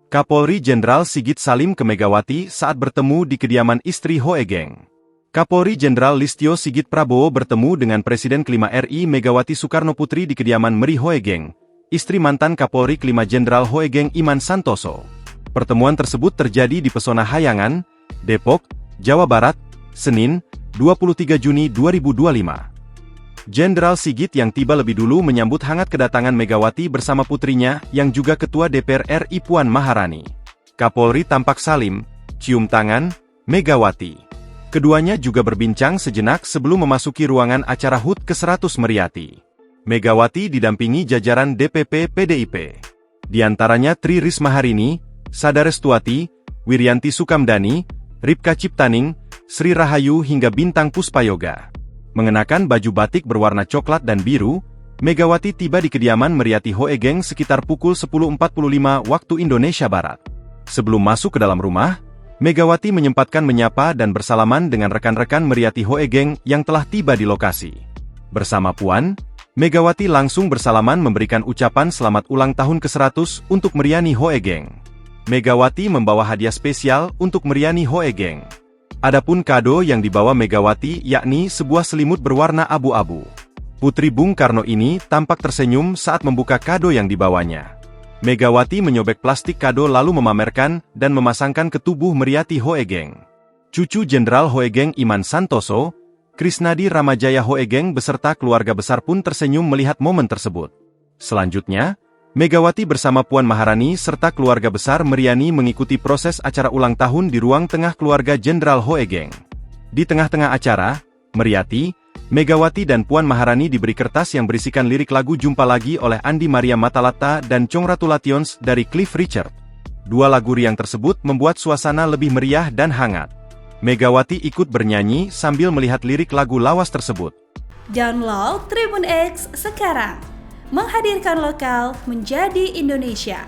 Kapolri Jenderal Sigit Salim ke Megawati saat bertemu di kediaman istri Hoegeng. Kapolri Jenderal Listio Sigit Prabowo bertemu dengan Presiden kelima RI Megawati Soekarnoputri di kediaman Meri Hoegeng, istri mantan Kapolri kelima Jenderal Hoegeng Iman Santoso. Pertemuan tersebut terjadi di Pesona Hayangan, Depok, Jawa Barat, Senin, 23 Juni 2025. Jenderal Sigit yang tiba lebih dulu menyambut hangat kedatangan Megawati bersama putrinya yang juga Ketua DPR RI Puan Maharani. Kapolri tampak salim, cium tangan, Megawati. Keduanya juga berbincang sejenak sebelum memasuki ruangan acara HUT ke-100 Meriati. Megawati didampingi jajaran DPP PDIP. Di antaranya Tri Risma Harini, Sada Restuati, Wiryanti Sukamdani, Ripka Ciptaning, Sri Rahayu hingga Bintang Puspayoga. Mengenakan baju batik berwarna coklat dan biru, Megawati tiba di kediaman Meriati Hoegeng sekitar pukul 10.45 waktu Indonesia Barat. Sebelum masuk ke dalam rumah, Megawati menyempatkan menyapa dan bersalaman dengan rekan-rekan Meriati Hoegeng yang telah tiba di lokasi. Bersama Puan, Megawati langsung bersalaman memberikan ucapan selamat ulang tahun ke-100 untuk Meriani Hoegeng. Megawati membawa hadiah spesial untuk Meriani Hoegeng. Adapun kado yang dibawa Megawati yakni sebuah selimut berwarna abu-abu. Putri Bung Karno ini tampak tersenyum saat membuka kado yang dibawanya. Megawati menyobek plastik kado lalu memamerkan dan memasangkan ke tubuh Meriati Hoegeng. Cucu Jenderal Hoegeng Iman Santoso, Krisnadi Ramajaya Hoegeng beserta keluarga besar pun tersenyum melihat momen tersebut. Selanjutnya, Megawati bersama Puan Maharani serta keluarga besar Meriani mengikuti proses acara ulang tahun di ruang tengah keluarga Jenderal Hoegeng. Di tengah-tengah acara, Meriati, Megawati dan Puan Maharani diberi kertas yang berisikan lirik lagu Jumpa Lagi oleh Andi Maria Matalatta dan Congratulations dari Cliff Richard. Dua lagu riang tersebut membuat suasana lebih meriah dan hangat. Megawati ikut bernyanyi sambil melihat lirik lagu lawas tersebut. Download Tribun X sekarang. Menghadirkan lokal menjadi Indonesia.